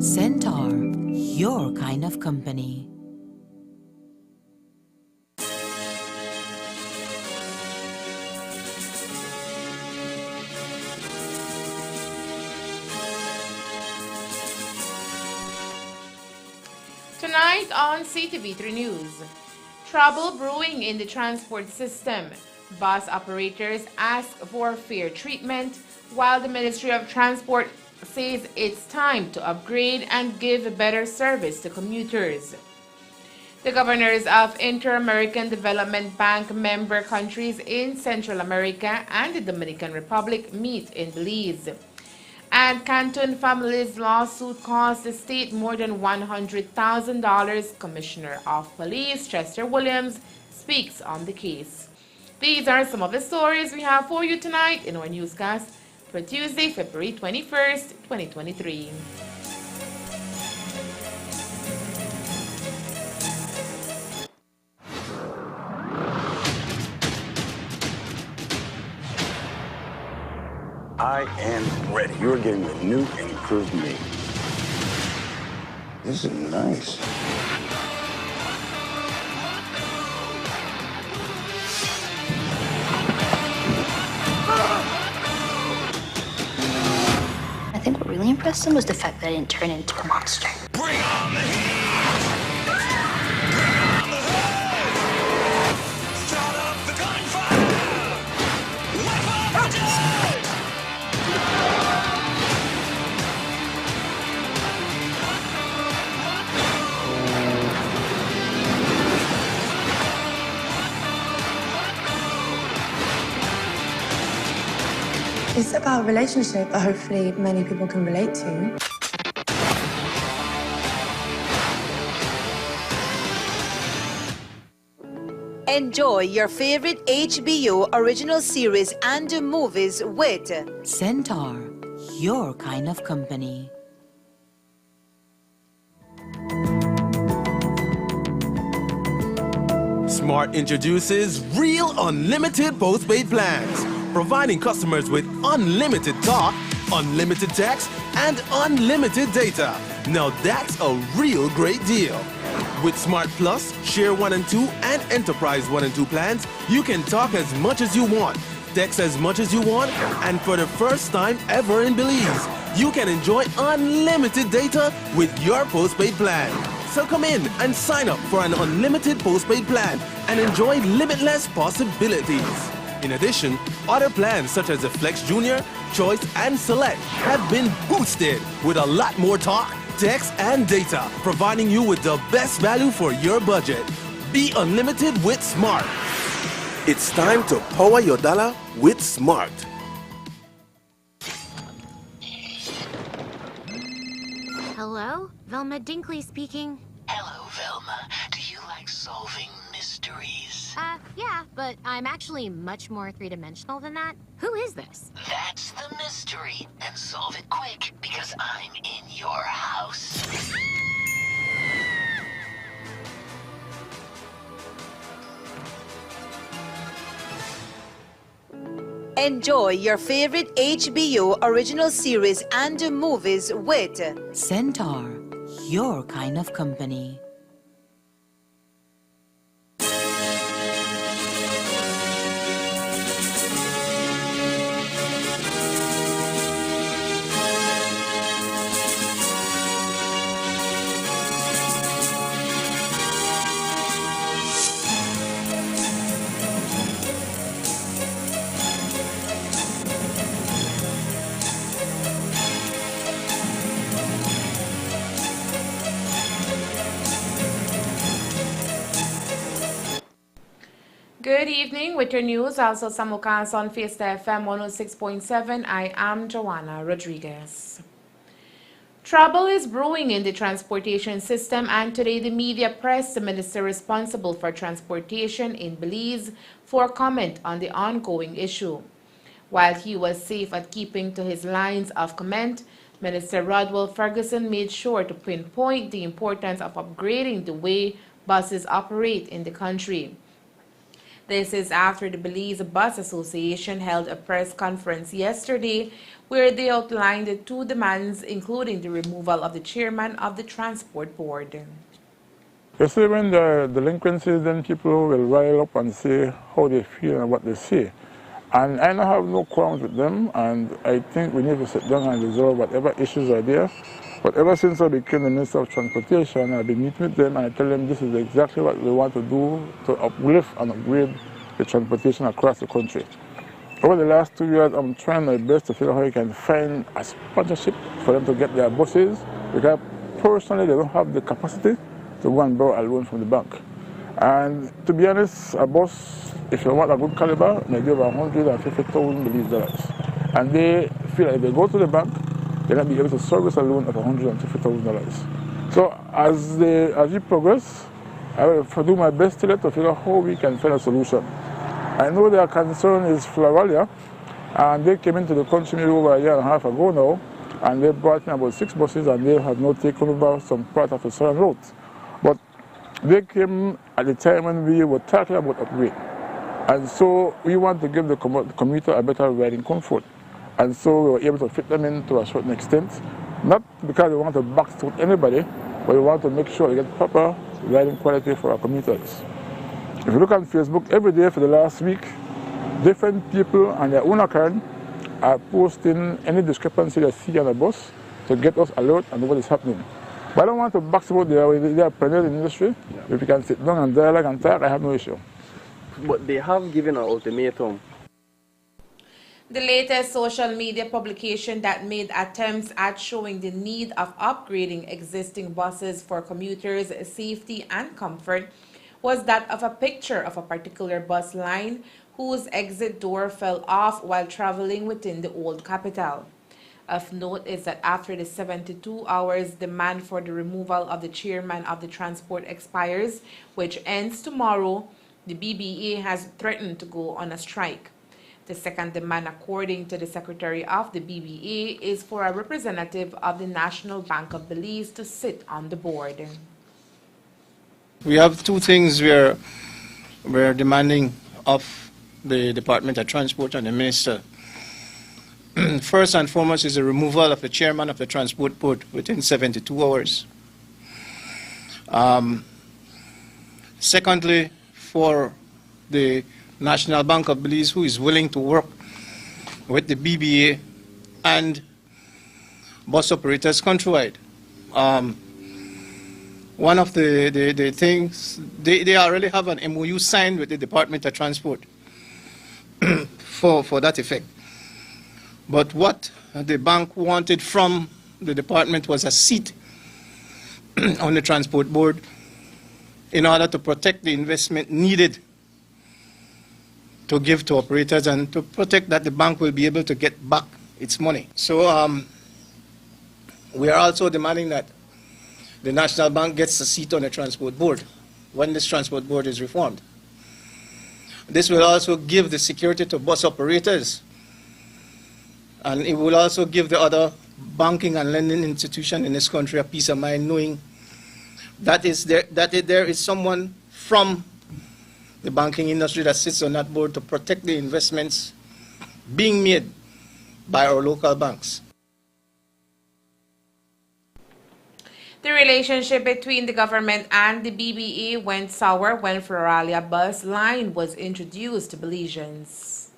Centaur, your kind of company. Tonight on CTV3 News, trouble brewing in the transport system. Bus operators ask for fair treatment, while the Ministry of Transport says it's time to upgrade and give better service to commuters. The governors of Inter-American Development Bank member countries in Central America and the Dominican Republic meet in Belize. And Canton Family's lawsuit cost the state more than $100,000. Commissioner of Police Chester Williams speaks on the case. These are some of the stories we have for you tonight in our newscast for Tuesday, February 21st, 2023. I am ready. You're getting the new and improved me. This is nice. I think what really impressed him was the fact that I didn't turn into a monster. Bring on the heat! It's about a relationship that hopefully many people can relate to. Enjoy your favorite HBO original series and movies with Centaur, your kind of company. Smart introduces Real Unlimited Postpaid Plans, providing customers with unlimited talk, unlimited text, and unlimited data. Now that's a real great deal. With Smart Plus, Share 1 and 2, and Enterprise 1 and 2 plans, you can talk as much as you want, text as much as you want, and for the first time ever in Belize, you can enjoy unlimited data with your postpaid plan. So come in and sign up for an unlimited postpaid plan and enjoy limitless possibilities. In addition, other plans such as the Flex Junior, Choice, and Select have been boosted with a lot more talk, text, and data, providing you with the best value for your budget. Be unlimited with Smart. It's time to power your dollar with Smart. Hello? Velma Dinkley speaking. Hello, Velma. Do you like solving mysteries? Yeah, but I'm actually much more three-dimensional than that. Who is this? That's the mystery. And solve it quick, because I'm in your house. Enjoy your favorite HBO original series and movies with Centaur, your kind of company. Good evening with your news, also simulcast on Fiesta FM 106.7. I am Joanna Rodriguez. Trouble is brewing in the transportation system, and today the media pressed the minister responsible for transportation in Belize for comment on the ongoing issue. While he was safe at keeping to his lines of comment, Minister Rodwell Ferguson made sure to pinpoint the importance of upgrading the way buses operate in the country. This is after the Belize Bus Association held a press conference yesterday where they outlined the two demands, including the removal of the chairman of the transport board. You see, when there are delinquencies, then people will rile up and say how they feel and what they say. And I don't have no qualms with them, and I think we need to sit down and resolve whatever issues are there. But ever since I became the Minister of Transportation, I've been meeting with them and I tell them this is exactly what we want to do to uplift and upgrade the transportation across the country. Over the last 2 years, I'm trying my best to figure out how you can find a sponsorship for them to get their buses, because personally they don't have the capacity to go and borrow a loan from the bank. And to be honest, a bus, if you want a good caliber, may be over $150,000 Belize. And they feel like if they go to the bank, they're not be able to service a loan of $150,000. So as we progress, I will do my best to figure out how we can find a solution. I know their concern is Floralia, and they came into the country maybe over a year and a half ago now, and they brought in about 6 buses, and they have now taken over some part of the southern route. But they came at the time when we were talking about upgrade. And so we want to give the commuter a better riding comfort. And so we were able to fit them in to a certain extent, not because we want to backstop anybody, but we want to make sure we get proper riding quality for our commuters. If you look on Facebook, every day for the last week, different people on their own account are posting any discrepancy they see on the bus to get us alert and know what is happening. But I don't want to backstop their way. They are pioneers in the industry. If we can sit down and dialogue and talk, I have no issue. But they have given an ultimatum. The latest social media publication that made attempts at showing the need of upgrading existing buses for commuters' safety and comfort was that of a picture of a particular bus line whose exit door fell off while traveling within the old capital. Of note is that after the 72 hours demand for the removal of the chairman of the transport expires, which ends tomorrow, the BBA has threatened to go on a strike. The second demand, according to the Secretary of the BBA, is for a representative of the National Bank of Belize to sit on the board. We have two things we're demanding of the Department of Transport and the Minister. First and foremost is the removal of the chairman of the transport board within 72 hours. Secondly, for the National Bank of Belize, who is willing to work with the BBA and bus operators countrywide. One of the things, they already have an MOU signed with the Department of Transport for that effect. But what the bank wanted from the department was a seat on the transport board in order to protect the investment needed to give to operators and to protect that the bank will be able to get back its money. So we are also demanding that the National Bank gets a seat on the transport board when this transport board is reformed. This will also give the security to bus operators, and it will also give the other banking and lending institutions in this country a peace of mind, knowing that there is someone from the banking industry that sits on that board to protect the investments being made by our local banks. The relationship between the government and the BBA went sour when Floralia bus line was introduced to Belizeans.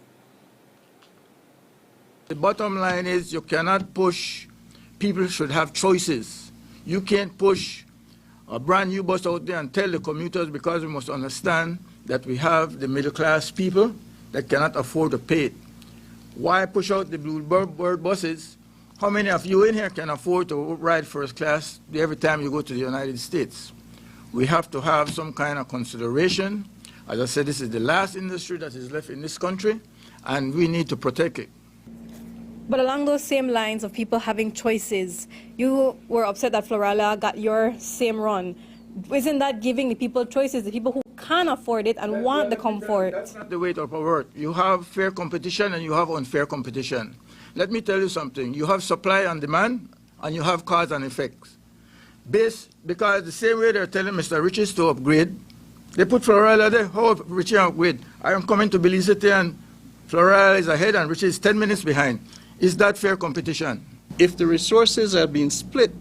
The bottom line is you cannot push. People should have choices. You can't push a brand new bus out there and tell the commuters, because we must understand that we have the middle class people that cannot afford to pay it. Why push out the Bluebird buses? How many of you in here can afford to ride first class every time you go to the United States? We have to have some kind of consideration. As I said, this is the last industry that is left in this country, and we need to protect it. But along those same lines of people having choices, you were upset that Floralia got your same run. Isn't that giving the people choices, the people who can't afford it and want the comfort? That's not the way to work. You have fair competition and you have unfair competition. Let me tell you something. You have supply and demand, and you have cause and effects. Because the same way they're telling Mr. Riches to upgrade, They put Florida there. Oh, Richie, wait, I am coming to Belize City and Florida is ahead and Richie is 10 minutes behind. Is that fair competition? If the resources are being split,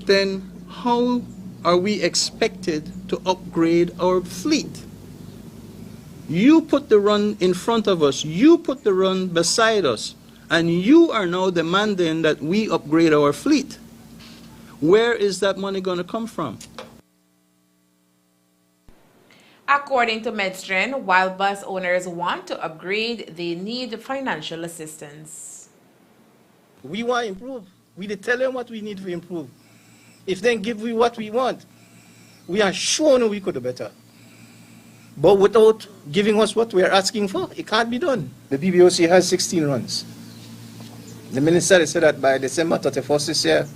then how are we expected to upgrade our fleet? You put the run in front of us, you put the run beside us, and you are now demanding that we upgrade our fleet. Where is that money going to come from? According to Medstren, while bus owners want to upgrade, they need financial assistance. We want to improve. We did tell them what we need to improve. If they give we what we want, we are sure we could do better. But without giving us what we are asking for, it can't be done. The BBOC has 16 runs. The minister said that by December 31st this year,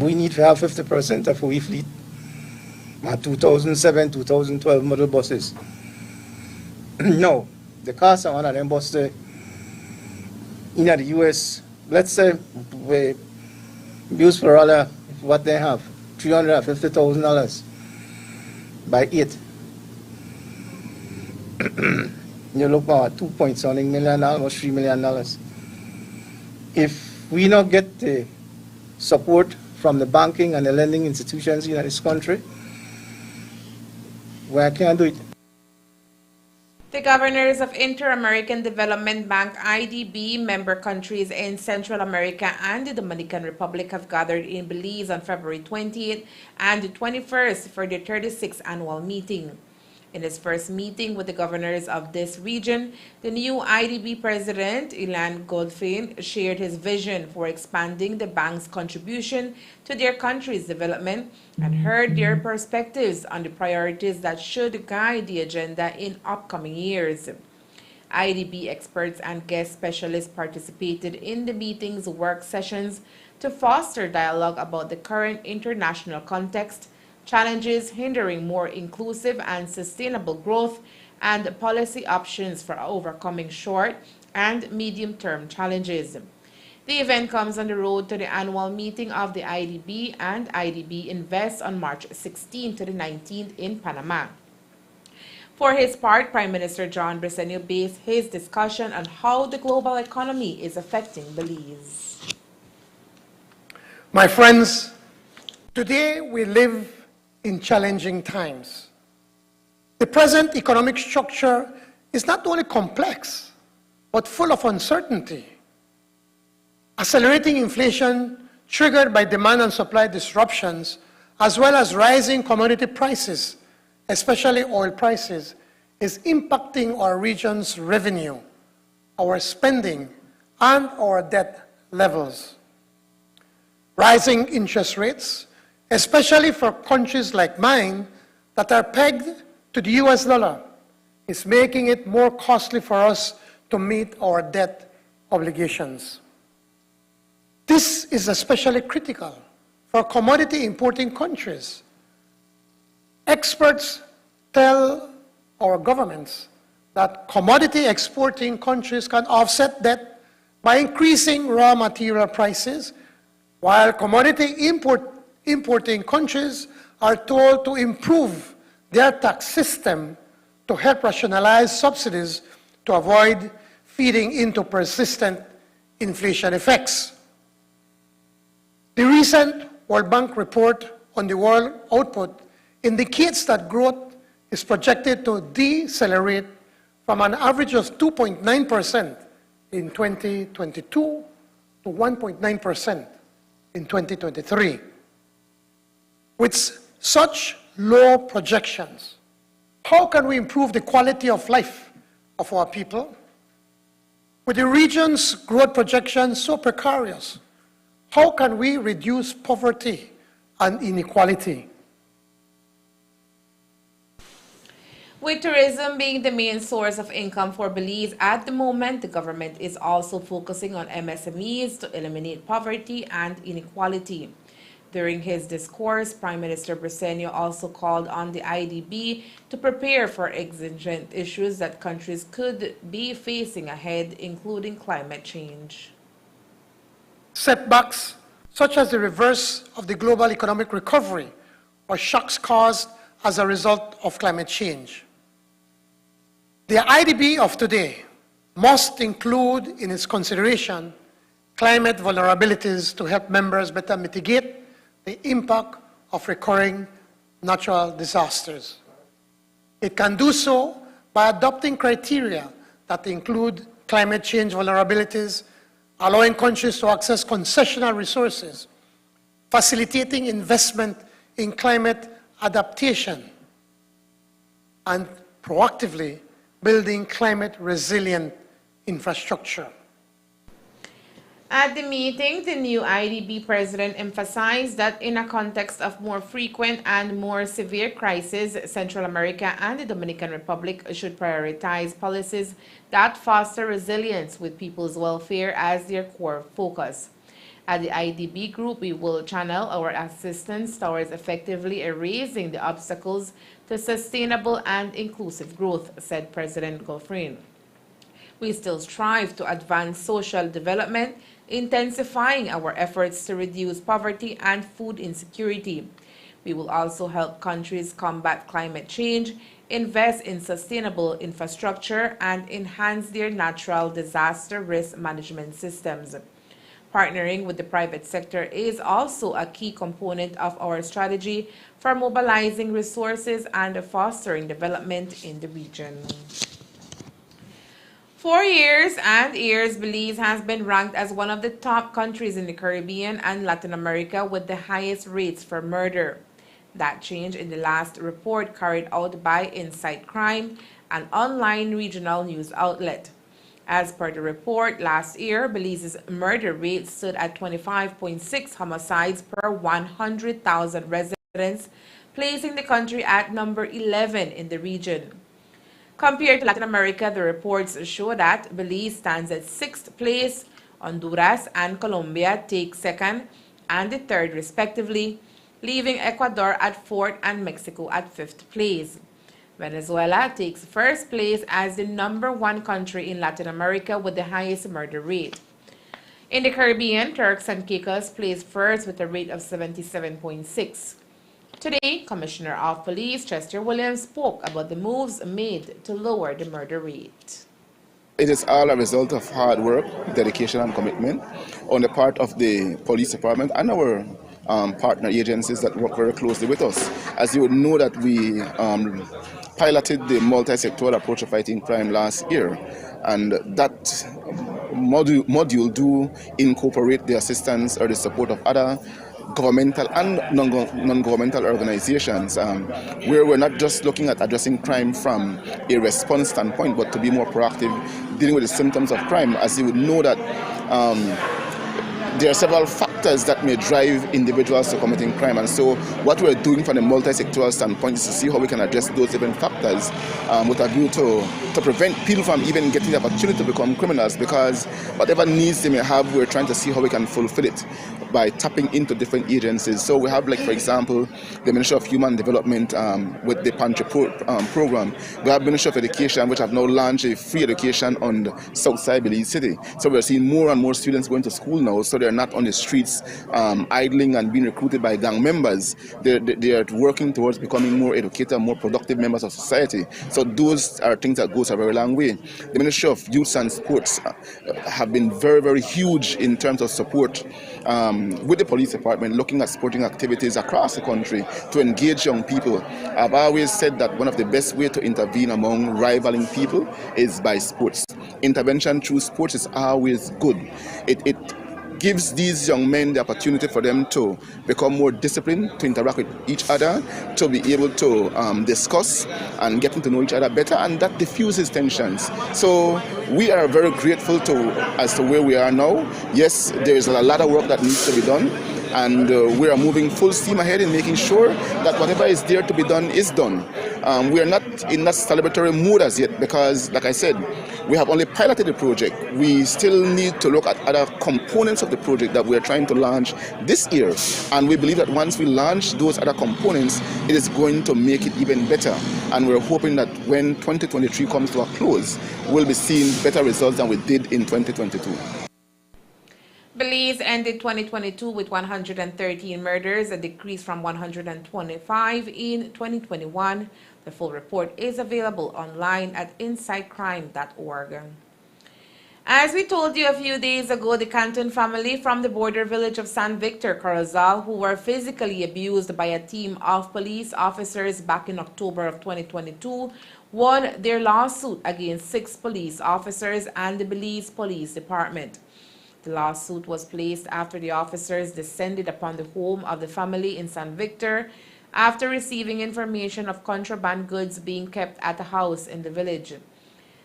we need to have 50% of our fleet. 2007, 2012 model buses. No, the cost of one of them buses in the US, let's say we use for all what they have, $350,000 by 8. You look about $2.something million, almost $3 million. If we not get the support from the banking and the lending institutions in this country, where can I do it? The governors of Inter-American Development Bank IDB member countries in Central America and the Dominican Republic have gathered in Belize on February 20th and 21st for their 36th annual meeting. In his first meeting with the governors of this region, the new IDB president, Ilan Goldfein, shared his vision for expanding the bank's contribution to their country's development and heard their perspectives on the priorities that should guide the agenda in upcoming years. IDB experts and guest specialists participated in the meeting's work sessions to foster dialogue about the current international context, challenges hindering more inclusive and sustainable growth, and policy options for overcoming short and medium-term challenges. The event comes on the road to the annual meeting of the IDB and IDB Invest on March 16 to the 19th in Panama. For his part, Prime Minister John Briceño based his discussion on how the global economy is affecting Belize. My friends, today we live in challenging times. The present economic structure is not only complex, but full of uncertainty. Accelerating inflation triggered by demand and supply disruptions, as well as rising commodity prices, especially oil prices, is impacting our region's revenue, our spending, and our debt levels. Rising interest rates, especially for countries like mine that are pegged to the US dollar, is making it more costly for us to meet our debt obligations. This is especially critical for commodity importing countries. Experts tell our governments that commodity exporting countries can offset debt by increasing raw material prices, while commodity importing countries are told to improve their tax system to help rationalize subsidies to avoid feeding into persistent inflation effects. The recent World Bank report on the world output indicates that growth is projected to decelerate from an average of 2.9% in 2022 to 1.9% in 2023. With such low projections, how can we improve the quality of life of our people? With the region's growth projections so precarious, how can we reduce poverty and inequality? With tourism being the main source of income for Belize at the moment, the government is also focusing on MSMEs to eliminate poverty and inequality. During his discourse, Prime Minister Briceño also called on the IDB to prepare for exigent issues that countries could be facing ahead, including climate change. Setbacks such as the reverse of the global economic recovery or shocks caused as a result of climate change. The IDB of today must include in its consideration climate vulnerabilities to help members better mitigate the impact of recurring natural disasters. It can do so by adopting criteria that include climate change vulnerabilities, allowing countries to access concessional resources, facilitating investment in climate adaptation, and proactively building climate-resilient infrastructure. At the meeting, the new IDB president emphasized that in a context of more frequent and more severe crises, Central America and the Dominican Republic should prioritize policies that foster resilience with people's welfare as their core focus. At the IDB group, we will channel our assistance towards effectively erasing the obstacles to sustainable and inclusive growth, said President Gofrin. We still strive to advance social development, intensifying our efforts to reduce poverty and food insecurity. We will also help countries combat climate change, invest in sustainable infrastructure, and enhance their natural disaster risk management systems. Partnering with the private sector is also a key component of our strategy for mobilizing resources and fostering development in the region. For years and years, Belize has been ranked as one of the top countries in the Caribbean and Latin America with the highest rates for murder. That changed in the last report carried out by Insight Crime, an online regional news outlet. As per the report, last year, Belize's murder rate stood at 25.6 homicides per 100,000 residents, placing the country at number 11 in the region. Compared to Latin America, the reports show that Belize stands at 6th place, Honduras and Colombia take 2nd and the 3rd respectively, leaving Ecuador at 4th and Mexico at 5th place. Venezuela takes 1st place as the number 1 country in Latin America with the highest murder rate. In the Caribbean, Turks and Caicos placed 1st with a rate of 77.6. Today, Commissioner of Police Chester Williams spoke about the moves made to lower the murder rate. It is all a result of hard work, dedication and commitment on the part of the police department and our partner agencies that work very closely with us. As you would know that we piloted the multi-sectoral approach to fighting crime last year, and that module do incorporate the assistance or the support of other governmental and non-governmental organizations, where we're not just looking at addressing crime from a response standpoint, but to be more proactive, dealing with the symptoms of crime. As you would know that there are several factors that may drive individuals to committing crime, and so what we're doing from a multi-sectoral standpoint is to see how we can address those different factors with a view to prevent people from even getting the opportunity to become criminals, because whatever needs they may have, we're trying to see how we can fulfill it by tapping into different agencies. So we have, like, for example, the Ministry of Human Development with the Pantry program. We have Ministry of Education, which have now launched a free education on the south side Belize City. So we're seeing more and more students going to school now, so they're not on the streets idling and being recruited by gang members. They're working towards becoming more educated, more productive members of society. So those are things that goes a very long way. The Ministry of Youth and Sports have been very, very huge in terms of support with the police department, looking at sporting activities across the country to engage young people. I've always said that one of the best ways to intervene among rivaling people is by sports. Intervention through sports is always good. It gives these young men the opportunity for them to become more disciplined, to interact with each other, to be able to discuss and getting to know each other better, and that diffuses tensions. So we are very grateful as to where we are now. Yes, there is a lot of work that needs to be done, and we are moving full steam ahead in making sure that whatever is there to be done is done. We are not in that celebratory mood as yet because, like I said, we have only piloted the project. We still need to look at other components of the project that we are trying to launch this year. And we believe that once we launch those other components, it is going to make it even better. And we're hoping that when 2023 comes to a close, we'll be seeing better results than we did in 2022. Belize ended 2022 with 113 murders, a decrease from 125 in 2021. The full report is available online at insightcrime.org. As we told you a few days ago, the Canton family from the border village of San Victor, Corozal, who were physically abused by a team of police officers back in October of 2022, won their lawsuit against 6 police officers and the Belize Police Department. The lawsuit was placed after the officers descended upon the home of the family in San Victor after receiving information of contraband goods being kept at a house in the village.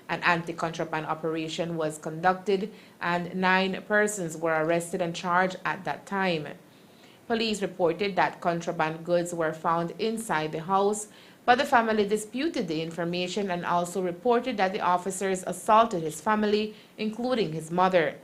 An anti-contraband operation was conducted and 9 persons were arrested and charged at that time. Police reported that contraband goods were found inside the house, but the family disputed the information and also reported that the officers assaulted his family, including his mother.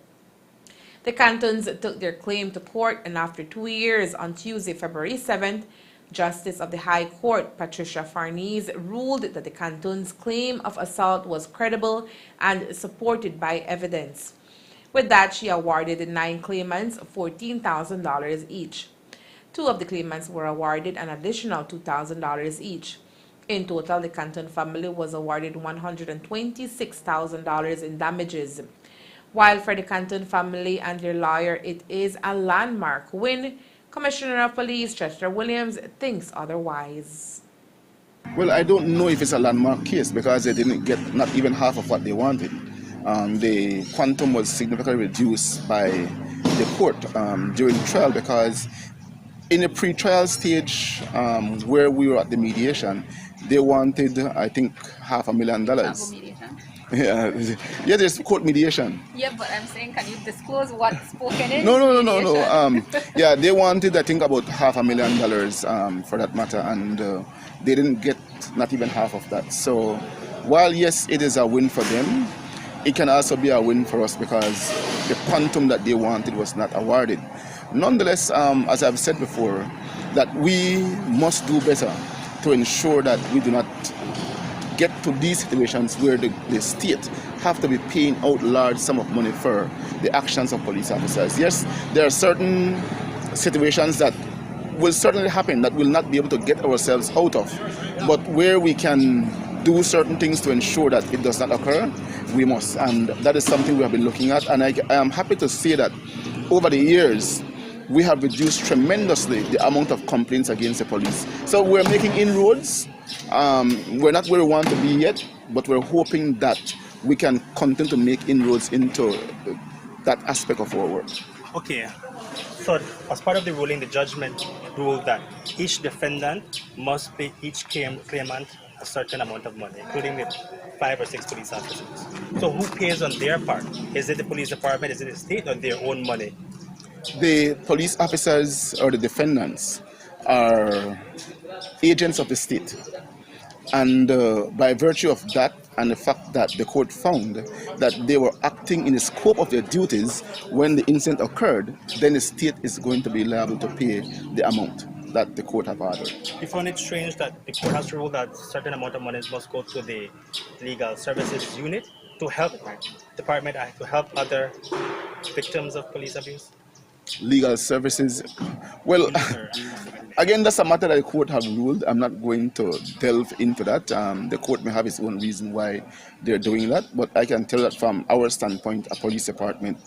The cantons took their claim to court, and after 2 years, on Tuesday, February 7th, Justice of the High Court, Patricia Farnese, ruled that the canton's claim of assault was credible and supported by evidence. With that, she awarded the 9 claimants $14,000 each. 2 of the claimants were awarded an additional $2,000 each. In total, the Canton family was awarded $126,000 in damages. While for the Canton family and their lawyer, it is a landmark win, Commissioner of Police Chester Williams thinks otherwise. Well, I don't know if it's a landmark case because they didn't get not even half of what they wanted. The quantum was significantly reduced by the court during the trial because in the pre-trial stage where we were at the mediation, they wanted, I think, $500,000. Yeah, there's court mediation. Yeah, but I'm saying, can you disclose what's spoken in? No. Yeah, they wanted, I think, about $500,000 for that matter, and they didn't get not even half of that. So, while yes, it is a win for them, it can also be a win for us because the quantum that they wanted was not awarded. Nonetheless, as I've said before, that we must do better to ensure that we do not get to these situations where the state have to be paying out large sum of money for the actions of police officers. Yes, there are certain situations that will certainly happen that we'll not be able to get ourselves out of. But where we can do certain things to ensure that it does not occur, we must. And that is something we have been looking at. And I am happy to say that over the years, we have reduced tremendously the amount of complaints against the police. So we're making inroads. We're not where we want to be yet, but we're hoping that we can continue to make inroads into that aspect of our work. Okay, so as part of the ruling, the judgment ruled that each defendant must pay each claimant a certain amount of money, including the 5 or 6 police officers. So who pays on their part? Is it the police department, is it the state, or their own money? The police officers or the defendants are agents of the state. And by virtue of that and the fact that the court found that they were acting in the scope of their duties when the incident occurred, then the state is going to be liable to pay the amount that the court have ordered. You found it strange that the court has ruled that a certain amount of money must go to the legal services unit to help department, to help other victims of police abuse? Legal services. Well, again, that's a matter that the court have ruled. I'm not going to delve into that. The court may have its own reason why they're doing that, but I can tell that from our standpoint, a police department,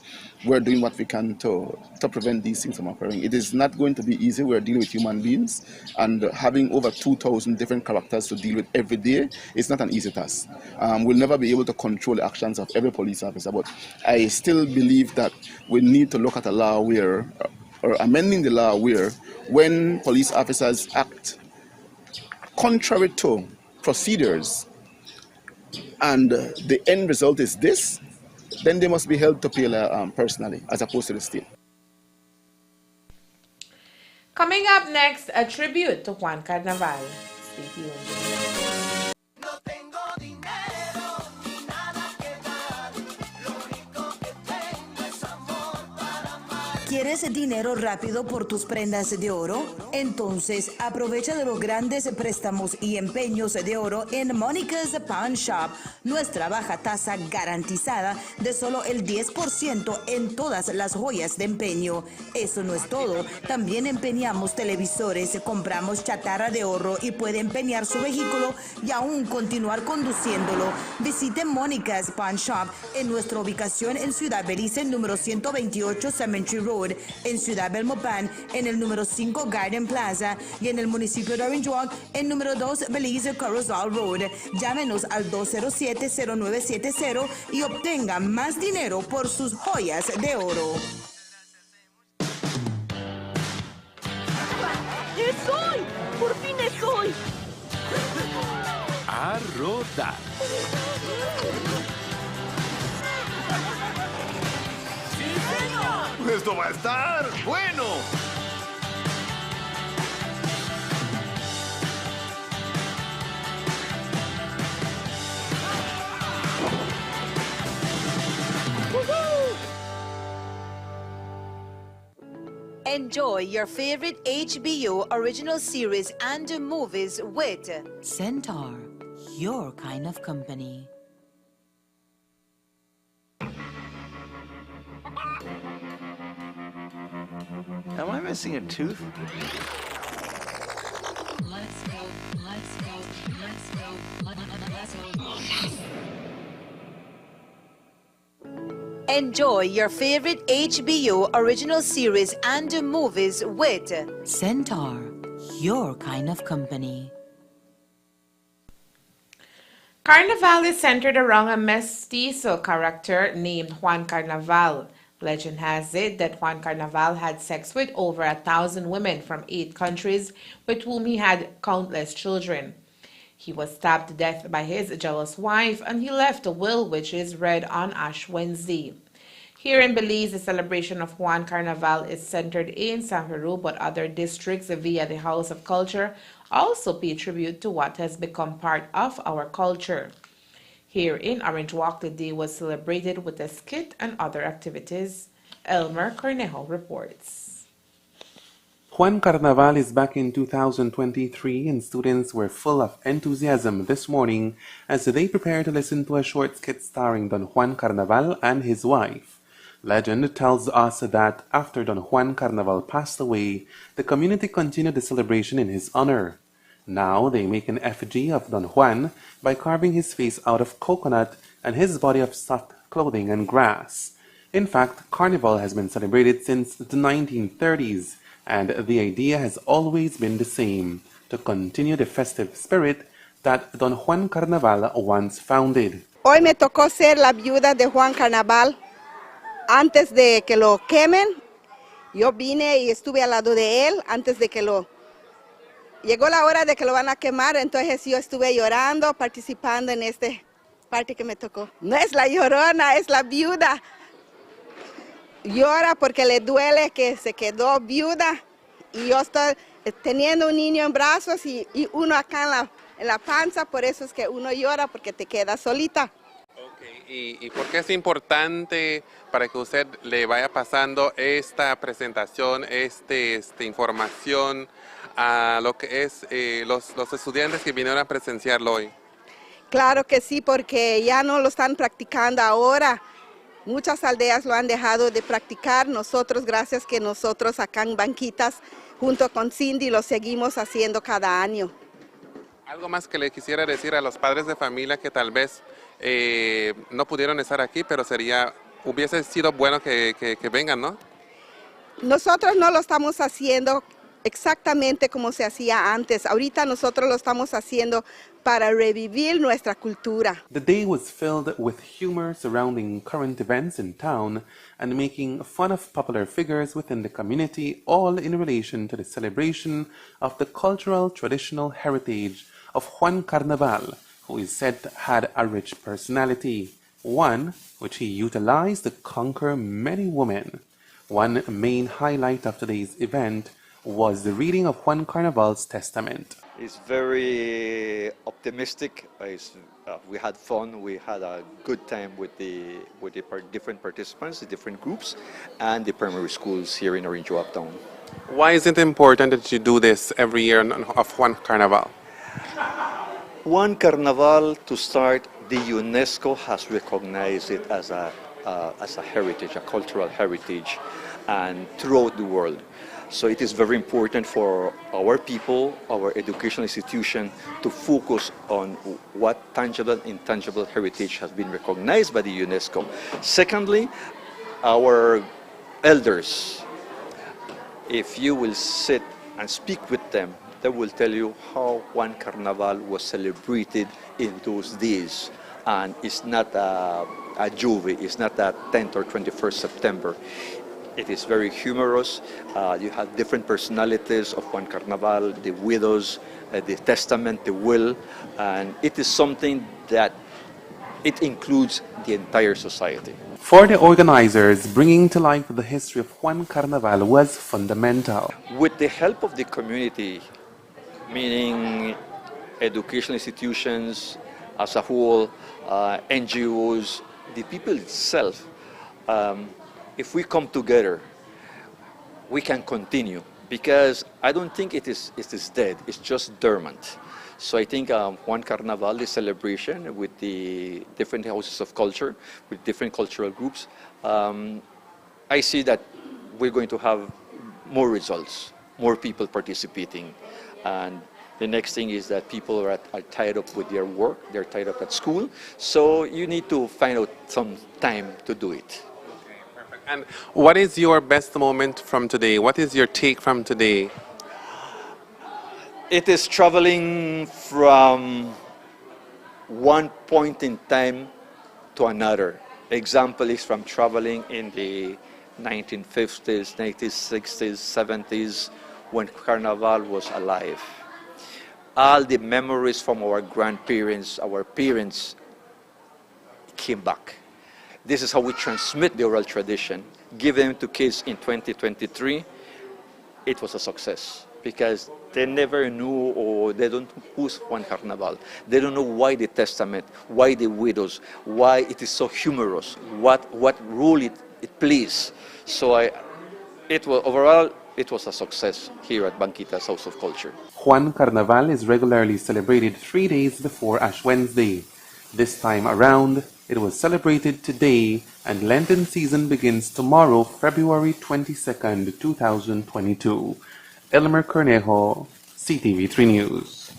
we're doing what we can to prevent these things from occurring. It is not going to be easy. We're dealing with human beings, and having over 2,000 different characters to deal with every day is not an easy task. We'll never be able to control the actions of every police officer, but I still believe that we need to look at a law where, or amending the law where, when police officers act contrary to procedures and the end result is this, then they must be held to pay personally as opposed to the state. Coming up next, a tribute to Juan Carnaval. Stay tuned. ¿Quieres dinero rápido por tus prendas de oro? Entonces, aprovecha de los grandes préstamos y empeños de oro en Monica's Pawn Shop, nuestra baja tasa garantizada de solo el 10% en todas las joyas de empeño. Eso no es todo, también empeñamos televisores, compramos chatarra de oro y puede empeñar su vehículo y aún continuar conduciéndolo. Visite Monica's Pawn Shop en nuestra ubicación en Ciudad Belice, número 128 Cemetery Road, en Ciudad Belmopan, en el número 5 Garden Plaza y en el municipio de Orange Walk, en número 2 Belize Corozal Road. Llámenos al 207-0970 y obtenga más dinero por sus joyas de oro. ¡Es hoy! ¡Por fin es hoy! A rodar. ¡Esto va a estar bueno! Enjoy your favorite HBO original series and movies with Centaur, your kind of company. Am I missing a tooth? Let's go, let's go, let's go, let's go. Enjoy your favorite HBO original series and movies with Centaur, your kind of company. Carnival is centered around a mestizo character named Juan Carnaval. Legend has it that Juan Carnaval had sex with over 1,000 women from 8 countries with whom he had countless children. He was stabbed to death by his jealous wife and he left a will which is read on Ash Wednesday. Here in Belize, the celebration of Juan Carnaval is centered in San Pedro, but other districts via the House of Culture also pay tribute to what has become part of our culture. Here in Orange Walk, the day was celebrated with a skit and other activities. Elmer Cornejo reports. Juan Carnaval is back in 2023 and students were full of enthusiasm this morning as they prepare to listen to a short skit starring Don Juan Carnaval and his wife. Legend tells us that after Don Juan Carnaval passed away, the community continued the celebration in his honor. Now they make an effigy of Don Juan by carving his face out of coconut and his body of soft clothing and grass. In fact, Carnival has been celebrated since the 1930s, and the idea has always been the same, to continue the festive spirit that Don Juan Carnaval once founded. Hoy me tocó ser la viuda de Juan Carnaval. Antes de que lo quemen, yo vine y estuve al lado de él antes de que lo... Llegó la hora de que lo van a quemar, entonces yo estuve llorando, participando en este parte que me tocó. No es la llorona, es la viuda. Llora porque le duele que se quedó viuda y yo estoy teniendo un niño en brazos y uno acá en la panza, por eso es que uno llora porque te quedas solita. ¿Y por qué es importante para que usted le vaya pasando esta presentación, esta información a lo que es los estudiantes que vinieron a presenciarlo hoy? Claro que sí, porque ya no lo están practicando ahora. Muchas aldeas lo han dejado de practicar. Nosotros, gracias que nosotros acá en Banquitas, junto con Cindy, lo seguimos haciendo cada año. Algo más que le quisiera decir a los padres de familia que tal vez no pudieron estar aquí, pero hubiese sido bueno que vengan, ¿no? Nosotros no lo estamos haciendo exactamente como se hacía antes. Ahorita nosotros lo estamos haciendo para revivir nuestra cultura. The day was filled with humor surrounding current events in town and making fun of popular figures within the community, all in relation to the celebration of the cultural traditional heritage of Juan Carnaval, who is said had a rich personality, one which he utilized to conquer many women. One main highlight of today's event was the reading of Juan Carnaval's testament. It's very optimistic. We had fun. We had a good time with the different participants, the different groups, and the primary schools here in Orange Walk Town. Why is it important that you do this every year of Juan Carnaval? One Carnaval, to start, the UNESCO has recognized it as a heritage, a cultural heritage, and throughout the world. So it is very important for our people, our educational institution, to focus on what tangible and intangible heritage has been recognized by the UNESCO. Secondly, our elders, if you will sit and speak with them, they will tell you how Juan Carnaval was celebrated in those days. And it's not a Juve, it's not a 10th or 21st September. It is very humorous. You have different personalities of Juan Carnaval, the widows, the testament, the will, and it is something that it includes the entire society. For the organizers, bringing to life the history of Juan Carnaval was fundamental. With the help of the community, meaning educational institutions as a whole, NGOs, the people itself, if we come together, we can continue, because I don't think it is dead, it's just dormant. So I think Juan Carnaval, the celebration with the different houses of culture, with different cultural groups, I see that we're going to have more results, more people participating. And the next thing is that people are tied up with their work, they're tied up at school, so you need to find out some time to do it. And what is your best moment from today? What is your take from today? It is traveling from one point in time to another. Example is from traveling in the 1950s, 1960s, 70s, when Carnival was alive. All the memories from our grandparents, our parents came back. This is how we transmit the oral tradition. Give them to kids in 2023, it was a success, because they never knew, or they don't know who's Juan Carnaval. They don't know why the testament, why the widows, why it is so humorous, what role it plays. So overall, it was a success here at Banquita's House of Culture. Juan Carnaval is regularly celebrated 3 days before Ash Wednesday. This time around, it was celebrated today, and Lenten season begins tomorrow, February 22nd, 2022. Elmer Cornejo, CTV3 News.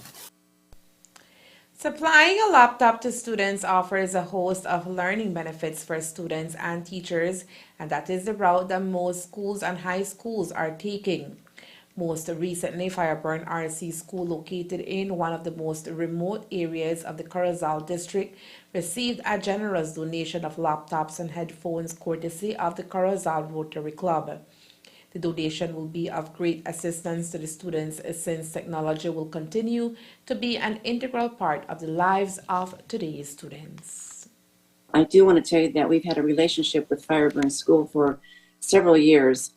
Supplying a laptop to students offers a host of learning benefits for students and teachers, and that is the route that most schools and high schools are taking. Most recently, Fireburn RC School, located in one of the most remote areas of the Corozal district, received a generous donation of laptops and headphones courtesy of the Corozal Rotary Club. The donation will be of great assistance to the students, since technology will continue to be an integral part of the lives of today's students. I do want to tell you that we've had a relationship with Fireburn School for several years.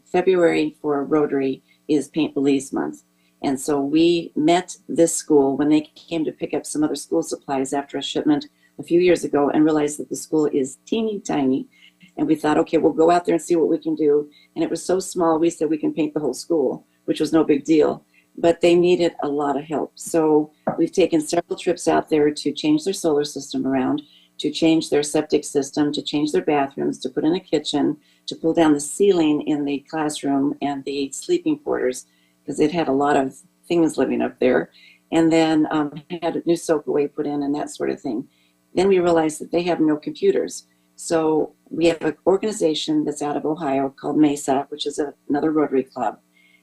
February for Rotary is Paint Belize Month. And so we met this school when they came to pick up some other school supplies after a shipment a few years ago, and realized that the school is teeny tiny. And we thought, okay, we'll go out there and see what we can do. And it was so small, we said we can paint the whole school, which was no big deal. But they needed a lot of help. So we've taken several trips out there to change their solar system around, to change their septic system, to change their bathrooms, to put in a kitchen, to pull down the ceiling in the classroom and the sleeping quarters, because it had a lot of things living up there. And then had a new soakaway put in and that sort of thing. Then we realized that they have no computers. So we have an organization that's out of Ohio called MESA, which is another Rotary Club.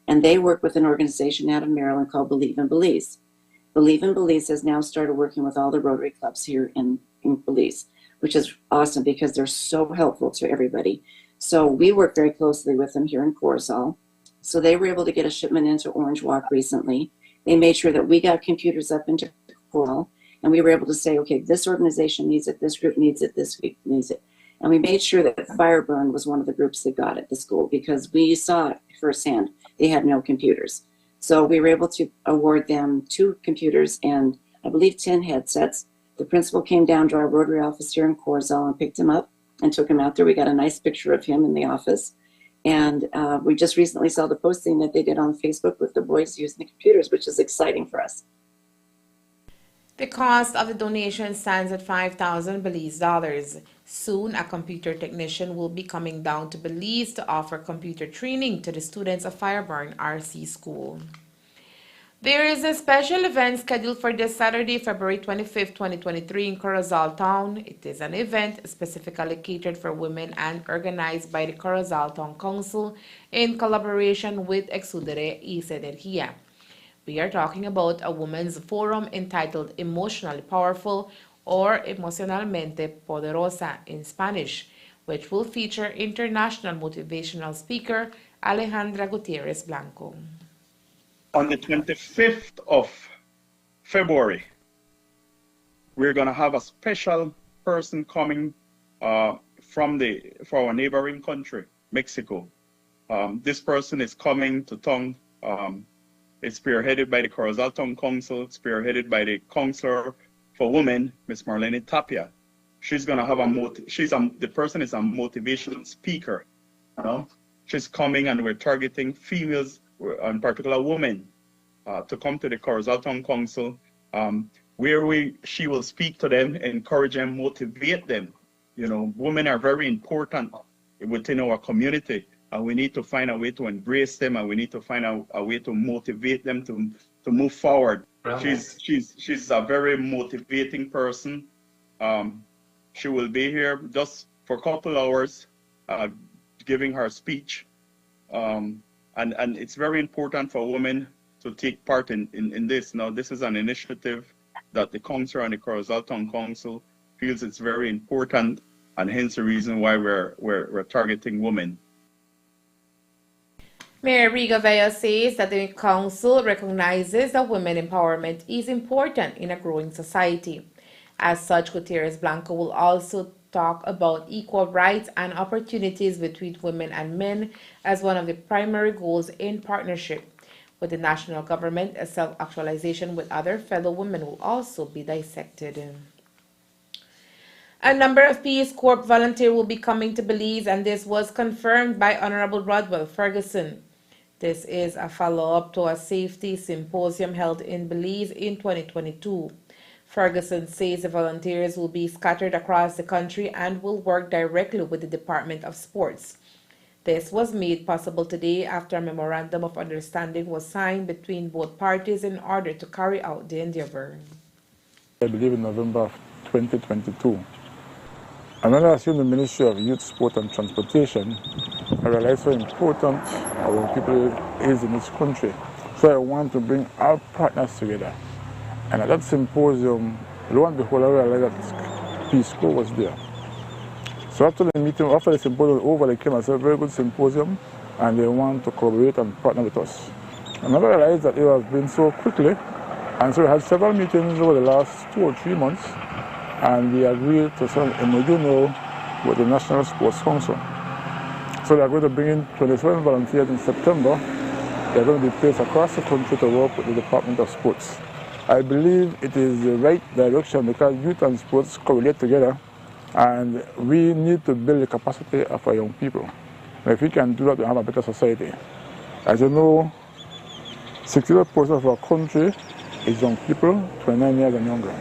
And they work with an organization out of Maryland called Believe in Belize. Believe in Belize has now started working with all the Rotary Clubs here in Belize, which is awesome because they're so helpful to everybody. So we work very closely with them here in Corozal. So they were able to get a shipment into Orange Walk recently. They made sure that we got computers up into Corozal, and we were able to say, okay, this organization needs it, this group needs it, this group needs it. And we made sure that Fireburn was one of the groups that got it, the school, because we saw it firsthand. They had no computers. So we were able to award them 2 computers and I believe 10 headsets. The principal came down to our Rotary office here in Corozal and picked him up and took him out there. We got a nice picture of him in the office. And we just recently saw the posting that they did on Facebook with the boys using the computers, which is exciting for us. The cost of the donation stands at 5,000 Belize dollars. Soon, a computer technician will be coming down to Belize to offer computer training to the students of Fireburn RC School. There is a special event scheduled for this Saturday, February 25th, 2023 in Corozal Town. It is an event specifically catered for women and organized by the Corozal Town Council in collaboration with Exudere y Energía. We are talking about a women's forum entitled Emotionally Powerful or Emocionalmente Poderosa in Spanish, which will feature international motivational speaker Alejandra Gutierrez Blanco. On the 25th of February, we're going to have a special person coming from our neighboring country, Mexico. This person is coming to town. It's spearheaded by the Corozal Town Council, spearheaded by the Counselor for Women, Ms. Marlene Tapia. She's going to have the person is a motivational speaker. You know? She's coming, and we're targeting females, in particular women, to come to the Corozal Town Council, where she will speak to them, encourage them, motivate them. You know, women are very important within our community, and we need to find a way to embrace them, and we need to find a way to motivate them to move forward. She's a very motivating person. She will be here just for a couple hours, giving her speech. And it's very important for women to take part in this. Now, this is an initiative that the Council and the Corozal Town Council feels it's very important, and hence the reason why we're targeting women. Mayor Riga Vella says that the council recognizes that women empowerment is important in a growing society. As such, Gutierrez Blanco will also talk about equal rights and opportunities between women and men as one of the primary goals in partnership with the national government. A self-actualization with other fellow women will also be dissected. A number of Peace Corps volunteers will be coming to Belize, and this was confirmed by Honorable Rodwell Ferguson. This is a follow-up to a safety symposium held in Belize in 2022. Ferguson says the volunteers will be scattered across the country and will work directly with the Department of Sports. This was made possible today after a memorandum of understanding was signed between both parties in order to carry out the endeavor. I believe in November of 2022. And when I assumed the Ministry of Youth, Sport and Transportation, I realized how important our people is in this country. So I want to bring our partners together. And at that symposium, lo and behold, I realized that Peace Corps was there. So after the meeting, after the symposium was over, they came and said, a very good symposium, and they want to collaborate and partner with us. And I realized that it has been so quickly, and so we had several meetings over the last 2 or 3 months, and we agreed to sign a MOU now with the National Sports Council. So they are going to bring in 27 volunteers in September. They are going to be placed across the country to work with the Department of Sports. I believe it is the right direction because youth and sports correlate together, and we need to build the capacity of our young people. And if we can do that, we have a better society. As you know, 60% of our country is young people, 29 years and younger.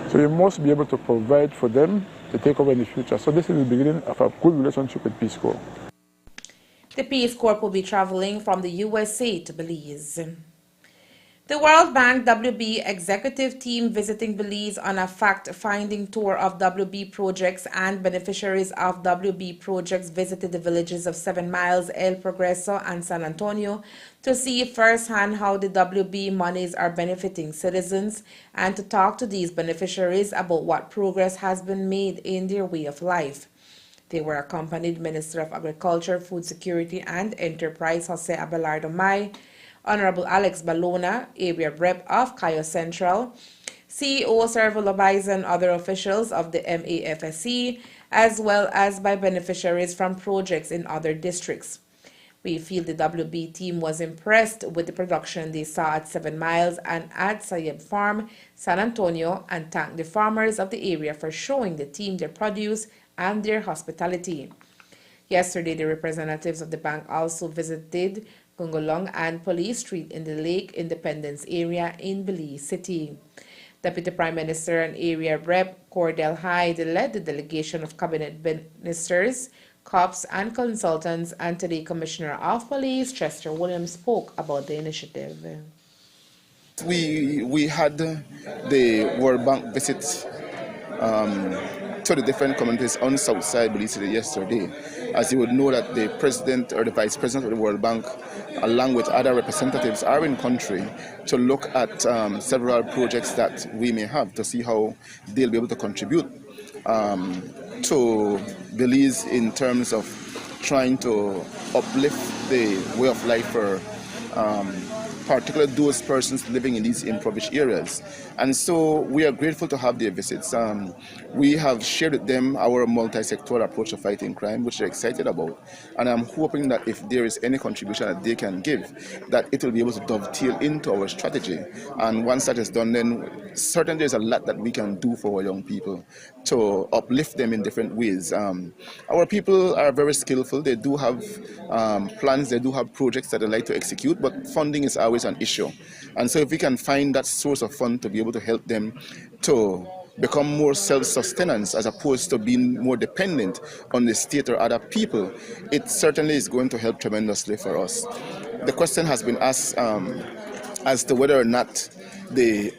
So you must be able to provide for them to take over in the future. So this is the beginning of a good relationship with Peace Corps. The Peace Corps will be traveling from the USA to Belize. The World Bank WB executive team visiting Belize on a fact-finding tour of WB projects and beneficiaries of WB projects visited the villages of 7 Miles, El Progreso, and San Antonio to see firsthand how the WB monies are benefiting citizens and to talk to these beneficiaries about what progress has been made in their way of life. They were accompanied Minister of Agriculture, Food Security and Enterprise Jose Abelardo May, Honorable Alex Balona, Area Rep of Cayo Central, CEO Servo Loaiza and other officials of the MAFSC, as well as by beneficiaries from projects in other districts. We feel the WB team was impressed with the production they saw at 7 Miles and at Sayeb Farm, San Antonio, and thank the farmers of the area for showing the team their produce and their hospitality. Yesterday, the representatives of the bank also visited Gungulong and Police Street in the Lake Independence area in Belize City. Deputy Prime Minister and Area Rep Cordell Hyde led the delegation of cabinet ministers, cops, and consultants, and today Commissioner of Police Chester Williams spoke about the initiative. We had the World Bank visit to the different communities on Southside Belize City yesterday. As you would know that the president or the vice president of the World Bank, along with other representatives, are in country to look at several projects that we may have to see how they'll be able to contribute to Belize in terms of trying to uplift the way of life for particularly those persons living in these impoverished areas. And so we are grateful to have their visits. We have shared with them our multi-sectoral approach to fighting crime, which they're excited about. And I'm hoping that if there is any contribution that they can give, that it will be able to dovetail into our strategy. And once that is done, then certainly there's a lot that we can do for our young people to uplift them in different ways. Our people are very skillful. They do have plans, they do have projects that they like to execute, but funding is always an issue. And so if we can find that source of fund to be able to help them to become more self-sustenance as opposed to being more dependent on the state or other people, it certainly is going to help tremendously for us. The question has been asked as to whether or not the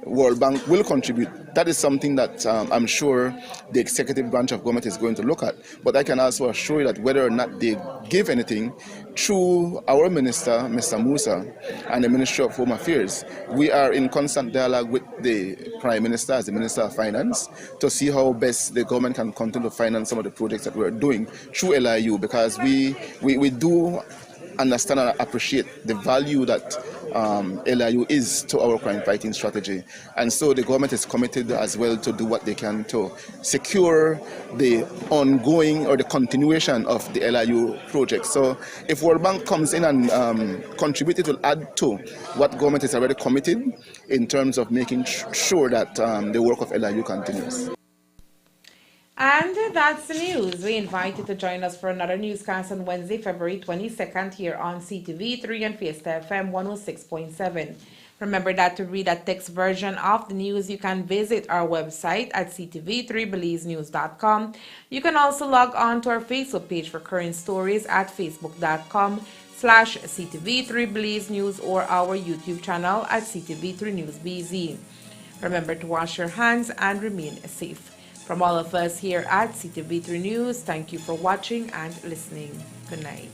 World Bank will contribute. That is something that I'm sure the executive branch of government is going to look at. But I can also assure you that whether or not they give anything, through our minister, Mr. Musa, and the Ministry of Home Affairs, we are in constant dialogue with the Prime Minister as the Minister of Finance to see how best the government can continue to finance some of the projects that we're doing through LIU, because we do understand and appreciate the value that LIU is to our crime fighting strategy. And so the government is committed as well to do what they can to secure the ongoing or the continuation of the LIU project. So if World Bank comes in and contribute, it will add to what government is already committed in terms of making sure that the work of LIU continues. And that's the news. We invite you to join us for another newscast on Wednesday, February 22nd here on CTV3 and Fiesta FM 106.7. Remember that to read a text version of the news, you can visit our website at ctv3belizenews.com. You can also log on to our Facebook page for current stories at facebook.com/CTV3BelizeNews or our YouTube channel at CTV3NewsBZ. Remember to wash your hands and remain safe. From all of us here at CTV3 News, thank you for watching and listening. Good night.